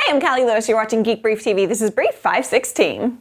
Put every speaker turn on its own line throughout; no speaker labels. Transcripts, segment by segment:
Hey, I'm Callie Lewis. You're watching Geek Brief TV. This is Brief 516.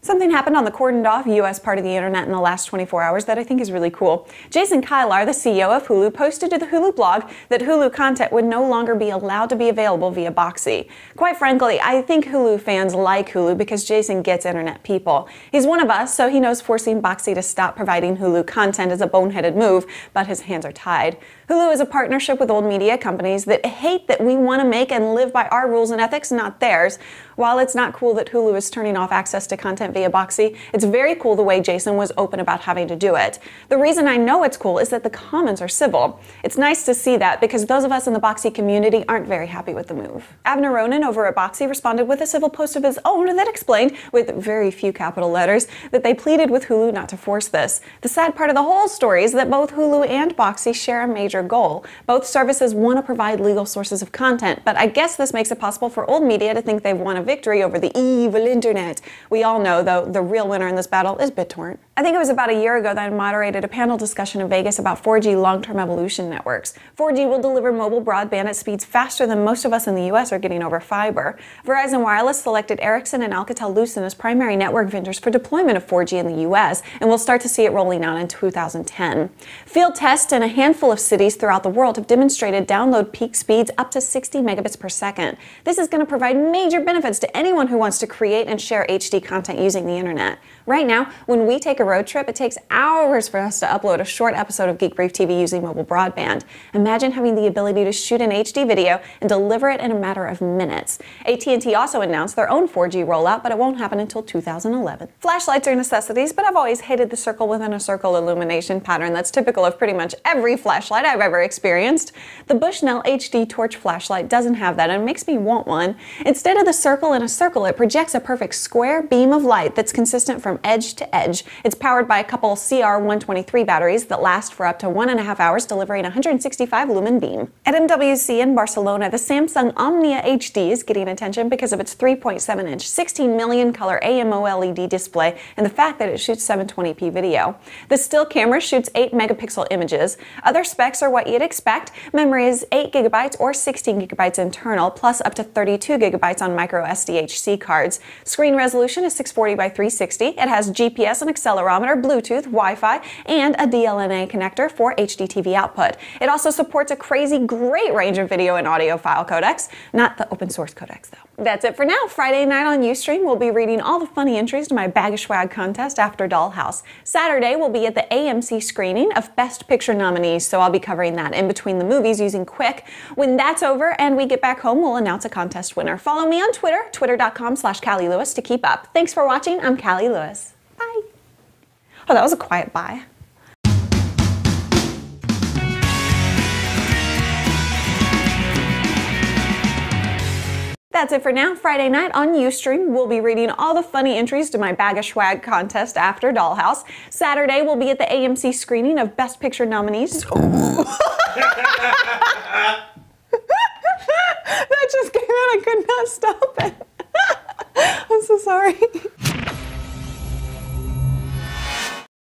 Something happened on the cordoned off U.S. part of the internet in the last 24 hours that I think is really cool. Jason Kilar, the CEO of Hulu, posted to the Hulu blog that Hulu content would no longer be allowed to be available via Boxee. Quite frankly, I think Hulu fans like Hulu because Jason gets internet people. He's one of us, so he knows forcing Boxee to stop providing Hulu content is a boneheaded move, but his hands are tied. Hulu is a partnership with old media companies that hate that we want to make and live by our rules and ethics, not theirs. While it's not cool that Hulu is turning off access to content via Boxee, it's very cool the way Jason was open about having to do it. The reason I know it's cool is that the comments are civil. It's nice to see that because those of us in the Boxee community aren't very happy with the move. Avner Ronan over at Boxee responded with a civil post of his own that explained, with very few capital letters, that they pleaded with Hulu not to force this. The sad part of the whole story is that both Hulu and Boxee share a major goal. Both services want to provide legal sources of content, but I guess this makes it possible for old media to think they've won a victory over the evil internet. We all know, though, the real winner in this battle is BitTorrent. I think it was about a year ago that I moderated a panel discussion in Vegas about 4G long-term evolution networks. 4G will deliver mobile broadband at speeds faster than most of us in the US are getting over fiber. Verizon Wireless selected Ericsson and Alcatel-Lucent as primary network vendors for deployment of 4G in the US, and we'll start to see it rolling out in 2010. Field tests in a handful of cities throughout the world have demonstrated download peak speeds up to 60 megabits per second. This is going to provide major benefits to anyone who wants to create and share HD content using the internet. Right now, when we take a road trip, it takes hours for us to upload a short episode of Geek Brief TV using mobile broadband. Imagine having the ability to shoot an HD video and deliver it in a matter of minutes. AT&T also announced their own 4G rollout, but it won't happen until 2011. Flashlights are necessities, but I've always hated the circle within a circle illumination pattern that's typical of pretty much every flashlight I've ever experienced. The Bushnell HD torch flashlight doesn't have that, and it makes me want one. Instead of the circle in a circle, it projects a perfect square beam of light that's consistent from edge to edge. It's powered by a couple CR123 batteries that last for up to 1.5 hours, delivering a 165 lumen beam. At MWC in Barcelona, the Samsung Omnia HD is getting attention because of its 3.7-inch, 16 million color AMOLED display and the fact that it shoots 720p video. The still camera shoots 8 megapixel images. Other specs are what you'd expect. Memory is 8 gigabytes or 16 gigabytes internal, plus up to 32 gigabytes on micro SDHC cards. Screen resolution is 640 by 360. It has GPS and accelerometer, Bluetooth, Wi-Fi, and a DLNA connector for HDTV output. It also supports a crazy great range of video and audio file codecs, not the open source codecs though. That's it for now. Friday night on Ustream, we'll be reading all the funny entries to my Bag of Swag contest after Dollhouse. Saturday, we'll be at the AMC screening of Best Picture nominees, so I'll be covering that in between the movies using Quick. When that's over and we get back home, we'll announce a contest winner. Follow me on Twitter, twitter.com/Callie Lewis to keep up. Thanks for watching. I'm Callie Lewis. Bye. Oh, that was a quiet bye. That's it for now. Friday night on Ustream, we'll be reading all the funny entries to my Bag of Swag contest after Dollhouse. Saturday, we'll be at the AMC screening of Best Picture nominees.